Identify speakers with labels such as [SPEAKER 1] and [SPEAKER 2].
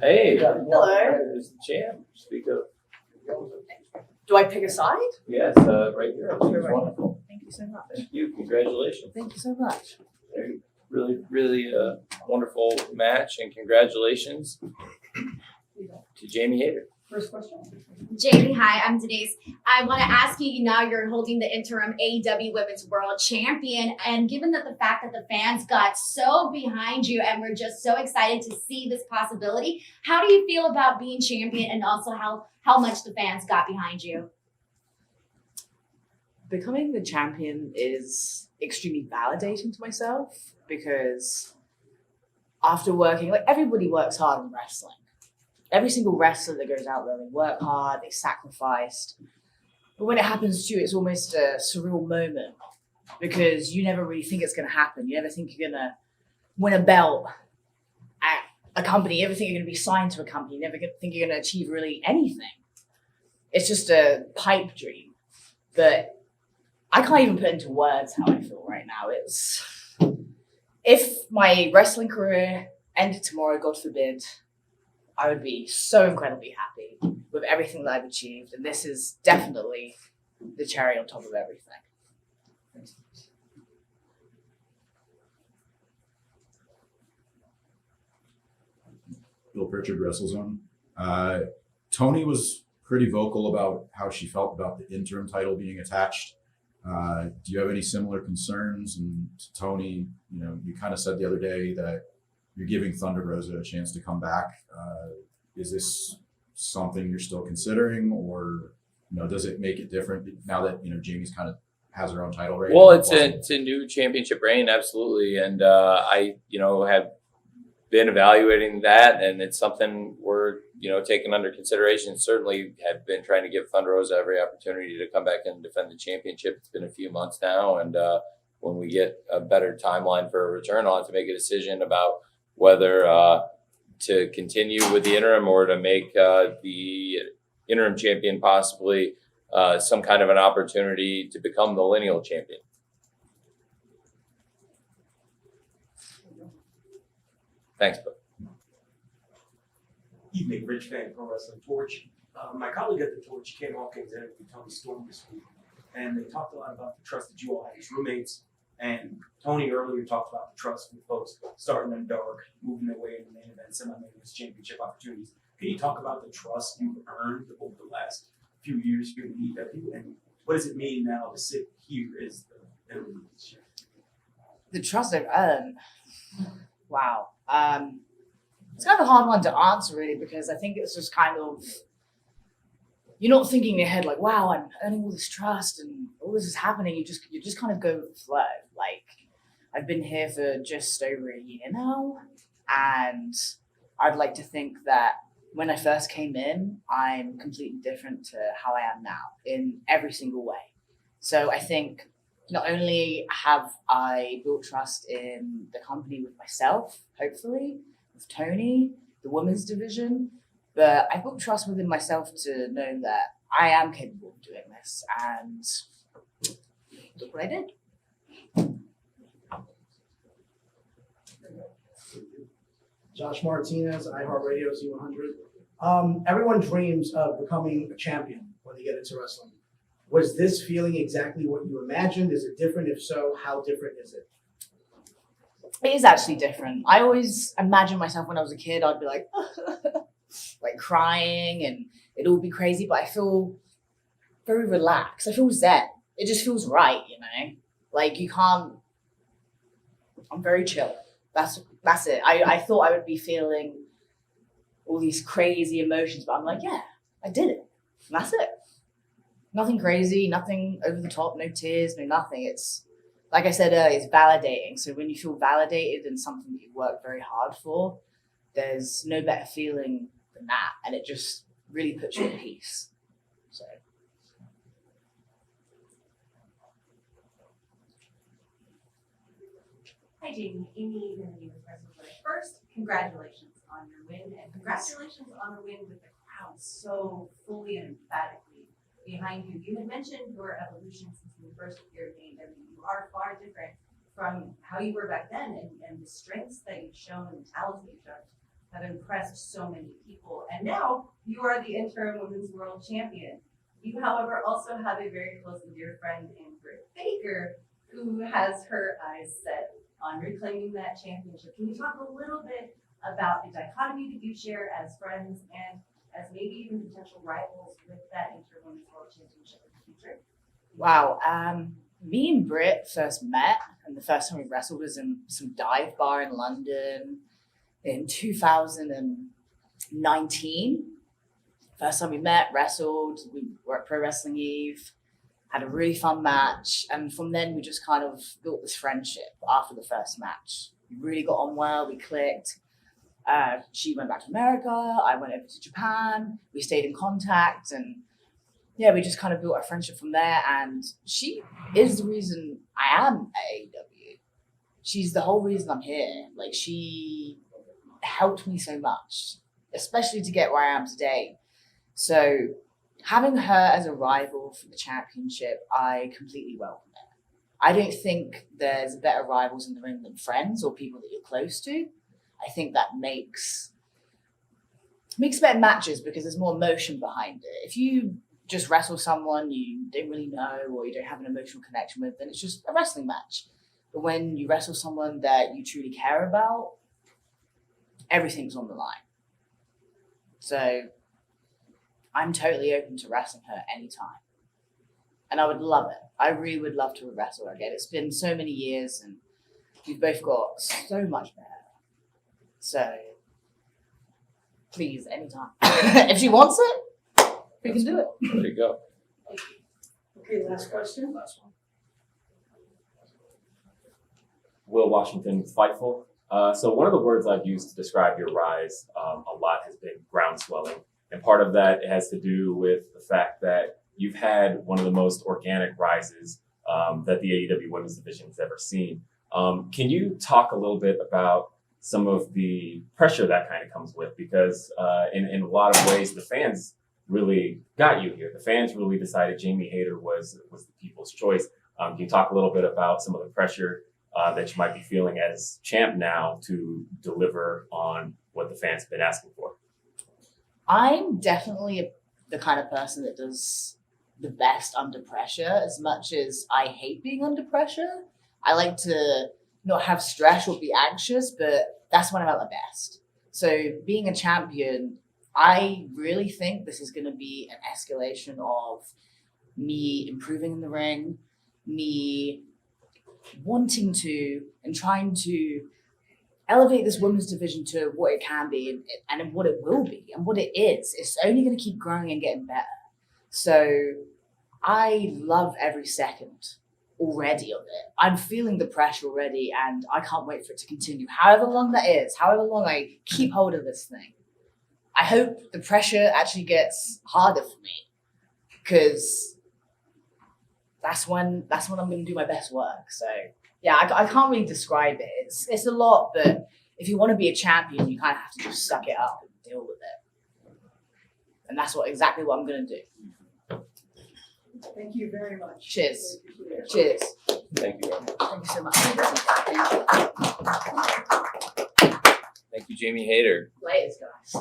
[SPEAKER 1] Hey.
[SPEAKER 2] Hello.
[SPEAKER 1] There's the champ. Speak up.
[SPEAKER 2] Do I pick a side?
[SPEAKER 1] Yes, right here. I think it's wonderful.
[SPEAKER 2] Thank you so much.
[SPEAKER 1] Thank you. Congratulations.
[SPEAKER 2] Thank you so much.
[SPEAKER 1] Really wonderful match, and congratulations to Jamie Hayter.
[SPEAKER 2] First question.
[SPEAKER 3] Jamie, hi, I'm Denise. I want to ask you, now you're holding the interim AEW Women's World Champion, and given that the fact that the fans got so behind you and we're just so excited to see this possibility, how do you feel about being champion, and also how much the fans got behind you?
[SPEAKER 2] Becoming the champion is extremely validating to myself because after working, like everybody works hard in wrestling. Every single wrestler that goes out there, they work hard, they sacrificed. But when it happens to you, it's almost a surreal moment because you never really think it's going to happen. You never think you're going to win a belt at a company. You never think you're going to be signed to a company. You never think you're going to achieve really anything. It's just a pipe dream. But I can't even put into words how I feel right now. If my wrestling career ended tomorrow, God forbid, I would be so incredibly happy with everything that I've achieved. And this is definitely the cherry on top of everything.
[SPEAKER 4] Bill Pritchard, WrestleZone. Tony was pretty vocal about how she felt about the interim title being attached. Do you have any similar concerns? And Tony, you kind of said the other day that you're giving Thunder Rosa a chance to come back. Is this something you're still considering, or does it make it different now that Jamie's kind of has her own title reign?
[SPEAKER 1] Well, it's a new championship reign, absolutely, and I have been evaluating that, and it's something we're taking under consideration. Certainly, have been trying to give Thunder Rosa every opportunity to come back and defend the championship. It's been a few months now, and when we get a better timeline for a return, I'll have to make a decision about whether to continue with the interim or to make the interim champion possibly some kind of an opportunity to become the lineal champion. Thanks, bud.
[SPEAKER 5] Evening, Rich Fan, Pro Wrestling Torch. My colleague at the Torch, Ken Hawkins, interviewed Tony Storm this week, and they talked a lot about the trust that you all had as roommates. And Tony earlier talked about the trust with folks starting in dark, moving their way into main event, semi-main event, championship opportunities. Can you talk about the trust you've earned over the last few years here in AEW, and what does it mean now to sit here as the interim champion?
[SPEAKER 2] The trust I've earned. Wow. It's kind of a hard one to answer, really, because I think it's just kind of, you're not thinking in your head like, wow, I'm earning all this trust and all this is happening. You just kind of go with the flow. Like, I've been here for just over a year now, and I'd like to think that when I first came in, I'm completely different to how I am now in every single way. So I think not only have I built trust in the company with myself, hopefully, with Tony, the women's division, but I built trust within myself to know that I am capable of doing this, and look what I did.
[SPEAKER 6] Josh Martinez, iHeartRadio Z100. Everyone dreams of becoming a champion when they get into wrestling. Was this feeling exactly what you imagined? Is it different? If so, how different is it?
[SPEAKER 2] It is actually different. I always imagined myself when I was a kid, I'd be like, like crying, and it'd all be crazy, but I feel very relaxed. I feel zen. It just feels right, Like I'm very chill. That's it. I thought I would be feeling all these crazy emotions, but I'm like, yeah, I did it. And that's it. Nothing crazy, nothing over the top, no tears, no nothing. It's, like I said earlier, it's validating. So when you feel validated in something that you work very hard for, there's no better feeling than that. And it just really puts you at peace. So.
[SPEAKER 7] Hi, Jamie. Amy, the name is President. First, congratulations on your win, and congratulations on a win with the crowd so fully and emphatically behind you. You had mentioned your evolution since the first year of AEW. You are far different from how you were back then, and the strengths that you've shown and the talents that you've shown have impressed so many people. And now you are the interim women's world champion. You, however, also have a very close and dear friend in Britt Baker, who has her eyes set on reclaiming that championship. Can you talk a little bit about the dichotomy that you share as friends and as maybe even potential rivals with that interim women's world championship in the future?
[SPEAKER 2] Wow. Me and Britt first met, and the first time we wrestled was in some dive bar in London in 2019. First time we met, wrestled, we were at Pro Wrestling Eve, had a really fun match, and from then we just kind of built this friendship after the first match. We really got on well, we clicked. She went back to America, I went over to Japan, we stayed in contact, and yeah, we just kind of built our friendship from there, and she is the reason I am at AEW. She's the whole reason I'm here. Like, she helped me so much, especially to get where I am today. So having her as a rival for the championship, I completely welcome it. I don't think there's better rivals in the ring than friends or people that you're close to. I think that makes better matches because there's more emotion behind it. If you just wrestle someone you don't really know or you don't have an emotional connection with, then it's just a wrestling match. But when you wrestle someone that you truly care about, everything's on the line. So I'm totally open to wrestling her anytime. And I would love it. I really would love to wrestle her again. It's been so many years and we've both got so much better. So please, anytime. If she wants it, we can do it.
[SPEAKER 1] There you go.
[SPEAKER 6] Okay, last question.
[SPEAKER 8] Last one. Will Washington, Fightful. So one of the words I've used to describe your rise a lot has been groundswelling. And part of that has to do with the fact that you've had one of the most organic rises that the AEW women's division has ever seen. Can you talk a little bit about some of the pressure that kind of comes with? Because in a lot of ways, the fans really got you here. The fans really decided Jamie Hayter was the people's choice. Can you talk a little bit about some of the pressure that you might be feeling as champ now to deliver on what the fans have been asking for?
[SPEAKER 2] I'm definitely the kind of person that does the best under pressure. As much as I hate being under pressure, I like to not have stress or be anxious, but that's when I'm at my best. So being a champion, I really think this is going to be an escalation of me improving in the ring, me wanting to and trying to elevate this women's division to what it can be and what it will be and what it is. It's only going to keep growing and getting better. So I love every second already of it. I'm feeling the pressure already and I can't wait for it to continue. However long that is, however long I keep hold of this thing. I hope the pressure actually gets harder for me because that's when I'm going to do my best work. So yeah, I can't really describe it. It's a lot, but if you want to be a champion, you kind of have to just suck it up and deal with it. And that's exactly what I'm going to do.
[SPEAKER 6] Thank you very much.
[SPEAKER 2] Cheers. Cheers.
[SPEAKER 1] Thank you.
[SPEAKER 2] Thank you so much.
[SPEAKER 1] Thank you, Jamie Hayter.
[SPEAKER 2] Laters, guys.